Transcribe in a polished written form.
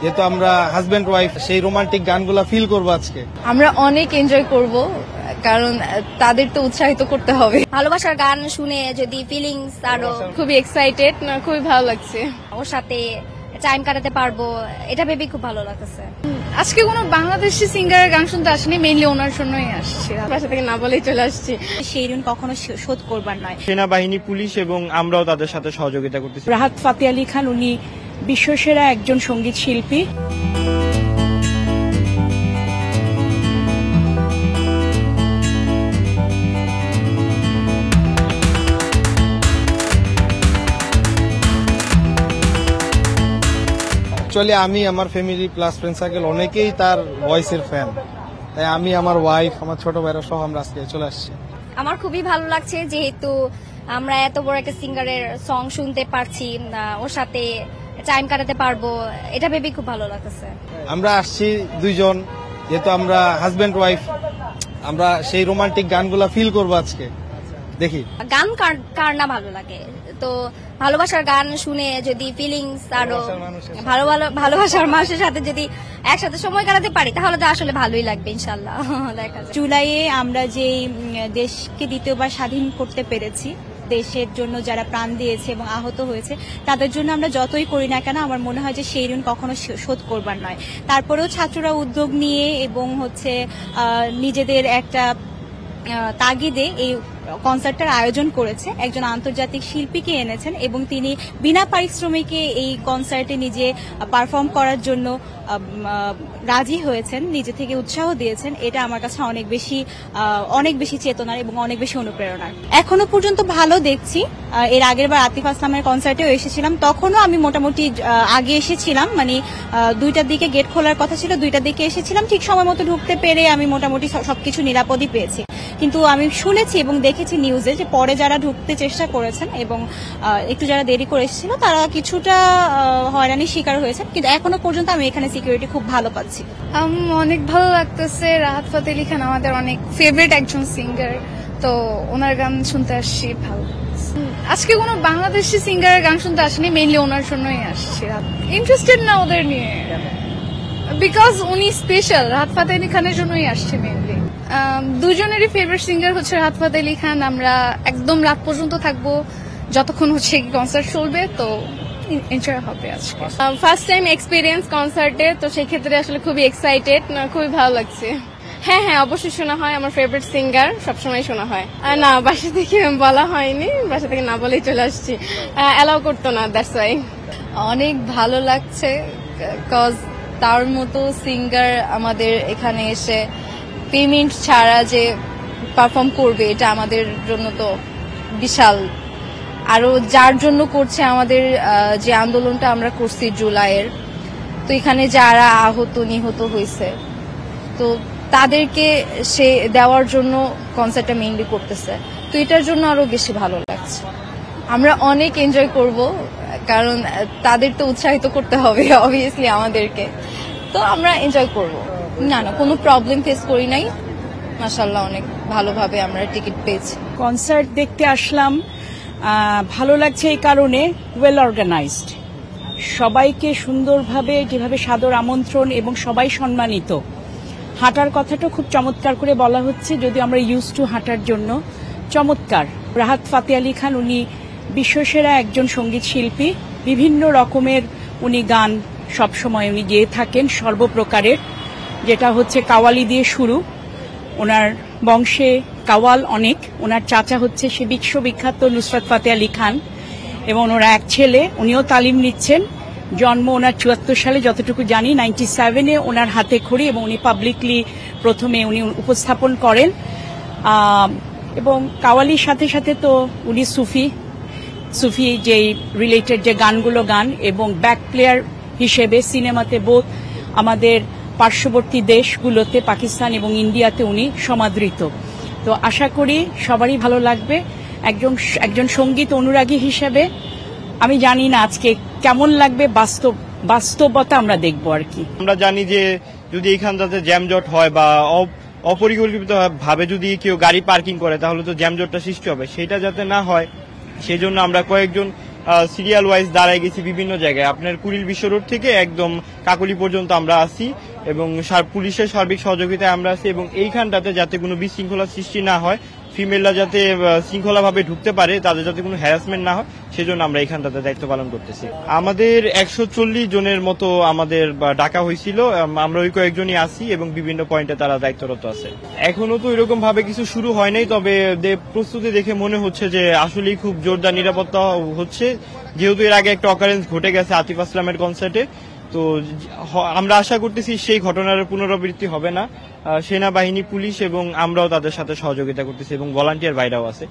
যেহেতু আমরা husband wife, সেই রোমান্টিক গানগুলা ফিল করব আজকে। আমরা অনেক এনজয় করব, কারণ তাদের তো উৎসাহিত করতে হবে। ভালোবাসার গান শুনে যদি ফিলিংস আরো খুবই এক্সাইটেড, খুবই ভালো লাগছে। ওর সাথে টাইম কাটাতে পারবো, এটা ভেবে খুব ভালো লাগছে। আজকে কোনো বাংলাদেশি সিঙ্গারের গান শুনতে আসেনি, মেইনলি ওনার জন্যই আসছি। বাসা থেকে না বলেই চলে আসছি। সেই ঋণ কখনো শোধ করবার নয়। সেনাবাহিনী, পুলিশ এবং আমরাও তাদের সাথে সহযোগিতা করতেছি। রাহাত ফাতে আলী খান, উনি বিশ্বসেরা একজন সঙ্গীত শিল্পী। অ্যাকচুয়ালি আমি, আমার ফ্যামিলি প্লাস ফ্রেন্ড সার্কেল অনেকেই তার ভয়েসের ফ্যান, তাই আমি, আমার ওয়াইফ, আমার ছোট ভাইরা সহ আমরা আজকে চলে আসছি। আমার খুবই ভালো লাগছে, যেহেতু আমরা এত বড় একটা সিঙ্গারের সং শুনতে পারছি, ওর সাথে টাইম কাটাতে পারবো, এটা ভেবে খুব ভালো লাগছে। আমরা আসছি দুইজন, যেহেতু আমরা হাজবেন্ড ওয়াইফ, আমরা সেই রোমান্টিক গানগুলা ফিল করব আজকে। দেখি গান কার না ভালো লাগে, তো ভালোবাসার গান শুনে যদি ফিলিংস আরো ভালোবাসার মানুষের সাথে যদি একসাথে সময় কাটাতে পারি, তাহলে তো আসলে ভালোই লাগবে ইনশাল্লাহ। জুলাইয়ে আমরা যে দেশকে দ্বিতীয়বার স্বাধীন করতে পেরেছি, দেশের জন্য যারা প্রাণ দিয়েছে এবং আহত হয়েছে, তাদের জন্য আমরা যতই করি না কেন, আমার মনে হয় যে সেই ঋণ কখনো শোধ করবার নয়। তারপরেও ছাত্ররা উদ্যোগ নিয়ে এবং নিজেদের একটা তাগিদে এই কনসার্টটার আয়োজন করেছে, একজন আন্তর্জাতিক শিল্পীকে এনেছেন এবং তিনি বিনা পারিশ্রমিকে এই কনসার্টে নিজে পারফর্ম করার জন্য রাজি হয়েছেন, নিজে থেকে উৎসাহ দিয়েছেন। এটা আমার কাছে অনেক বেশি চেতনার এবং অনেক বেশি অনুপ্রেরণার। এখনো পর্যন্ত ভালো দেখছি। এর আগের বার আতিফ আসলামের কনসার্টেও এসেছিলাম, তখনও আমি মোটামুটি আগে এসেছিলাম, মানে 2টার দিকে গেট খোলার কথা ছিল, 2টার দিকে এসেছিলাম, ঠিক সময় মতো ঢুকতে পেরে আমি মোটামুটি সবকিছু নিরাপদই পেয়েছি। কিন্তু আমি শুনেছি এবং দেখেছি নিউজে যে পরে যারা ঢুকতে চেষ্টা করেছেন এবং একটু যারা দেরি করে এসেছিল, তারা কিছুটা হয়রানির শিকার হয়েছে, কিন্তু এখনো পর্যন্ত আমি এখানে সিকিউরিটি খুব ভালো পাচ্ছি। অনেক ভালো লাগতেছে। রাহাত ফাতে আলী খান আমাদের অনেক ফেভারিট একজন সিঙ্গার, তো ওনার গান শুনতে আসছি, ভালো। আজকে কোনো বাংলাদেশি সিঙ্গারের গান শুনতে আসেনি, মেইনলি ওনার জন্যই আসছি। ইন্টারেস্টেড না ওদের নিয়ে, বিকজ উনি স্পেশাল। রাহাত ফাতে আলী খানের জন্যই আসছে মেইনলি। দুজনেরই ফেভারিট সিঙ্গার হচ্ছে রাহাত ফাতে আলী খান। আমরা একদম রাত পর্যন্ত থাকবো, যতক্ষণ হচ্ছে কনসার্ট চলবে, তো এনজয় হবে আজকে। ফার্স্ট টাইম এক্সপিরিয়েন্স কনসার্টে, তো সেই ক্ষেত্রে আসলে খুবই এক্সাইটেড, খুবই ভালো লাগছে। হ্যাঁ, অবশ্যই শোনা হয়, আমার ফেভারিট সিঙ্গার, সবসময় শোনা হয়। না, বাসা থেকে বলা হয়নি, বাসা থেকে না বলেই চলে আসছি, অ্যালাউ করতো না, দ্যাটস ওয়াই। অনেক ভালো লাগছে, কজ তার মতো সিঙ্গার আমাদের এখানে এসে পেমেন্ট ছাড়া যে পারফর্ম করবে, এটা আমাদের জন্য তো বিশাল। আরো যার জন্য করছে, আমাদের যে আন্দোলনটা আমরা করছি জুলাইয়ের, তো এখানে যারা আহত নিহত হয়েছে, তো তাদেরকে সে দেওয়ার জন্য কনসার্টটা মেইনলি করতেছে, তো এটার জন্য আরো বেশি ভালো লাগছে। আমরা অনেক এনজয় করব, কারণ তাদের তো উৎসাহিত করতে হবে অবভিয়াসলি আমাদেরকে, তো আমরা এনজয় করব। না, কোনো প্রবলেম ফেস করি নাই, মাশাআল্লাহ অনেক ভালোভাবে আমরা টিকিট পেয়েছি। কনসার্ট দেখতে আসলাম, ভালো লাগছে এই কারণে, ওয়েল অর্গানাইজড, সবাইকে সুন্দরভাবে যেভাবে সাদর আমন্ত্রণ এবং সবাই সম্মানিত। হাঁটার কথাটা খুব চমৎকার করে বলা হচ্ছে, যদি আমরা ইউজ টু হাঁটার জন্য চমৎকার। রাহাত ফাতে আলী খান, উনি বিশ্বসেরা একজন সঙ্গীত শিল্পী, বিভিন্ন রকমের উনি গান সবসময় উনি গেয়ে থাকেন, সর্বপ্রকারের, যেটা হচ্ছে কাওয়ালি দিয়ে শুরু। ওনার বংশে কাওয়াল অনেক, ওনার চাচা হচ্ছে সে বিশ্ববিখ্যাত নুসরাত ফাতে আলী খান, এবং ওনারা এক ছেলে, উনিও তালিম নিচ্ছেন। জন্ম ওনার 74 সালে, যতটুকু জানি 97-এ ওনার হাতে খড়ি, এবং উনি পাবলিকলি প্রথমে উনি উপস্থাপন করেন। এবং কাওয়ালির সাথে সাথে তো উনি সুফি যে রিলেটেড যে গানগুলো গান, এবং ব্যাক প্লেয়ার হিসেবে সিনেমাতে বোধ আমাদের পার্শ্ববর্তী দেশগুলোতে, পাকিস্তান এবং ইন্ডিয়াতে উনি সমাদৃত। তো আশা করি সবারই ভালো লাগবে। একজন সঙ্গীত অনুরাগী হিসেবে আমি জানি না আজকে কেমন লাগবে, বাস্তবতা আমরা দেখবো আর কি। আমরা জানি যে যদি এখানটাতে জ্যামজট হয় বা অপরিকল্পিত ভাবে যদি কেউ গাড়ি পার্কিং করে, তাহলে তো জ্যামজটটা সৃষ্টি হবে, সেটা যাতে না হয় সেই জন্য আমরা কয়েকজন সিরিয়াল ওয়াইজ দাঁড়ায় গেছি বিভিন্ন জায়গায়। আপনার কুড়িল বিশ্ব রোড থেকে একদম কাকলি পর্যন্ত আমরা আছি এবং পুলিশের সার্বিক সহযোগিতায় আমরা আছি এবং এইখানটাতে যাতে কোনো বিশৃঙ্খলা সৃষ্টি না হয়, ফিমেলরা যাতে শৃঙ্খলাভাবে ঢুকতে পারে, তাদের যাতে কোনো হ্যারাসমেন্ট না হয়, সেজন্য আমরা এইখানটাতে দায়িত্ব পালন করতেছি। আমাদের 140 জনের মতো আমাদের ডাকা হয়েছিল, আমরা ওই কয়েকজনই আছি এবং বিভিন্ন পয়েন্টে তারা দায়িত্বরত আছে। এখনো তো এরকম ভাবে কিছু শুরু হয় নাই, তবে প্রস্তুতি দেখে মনে হচ্ছে যে আসলেই খুব জোরদার নিরাপত্তা হচ্ছে, যেহেতু এর আগে একটা অকারেন্স ঘটে গেছে আতিফ আসলামের কনসার্টে। তো আমরা আশা করতেছি সেই ঘটনার পুনরাবৃত্তি হবে না। সেনাবাহিনী, পুলিশ এবং আমরাও তাদের সাথে সহযোগিতা করতেছি এবং ভলান্টিয়ার ভাইরাও আছে।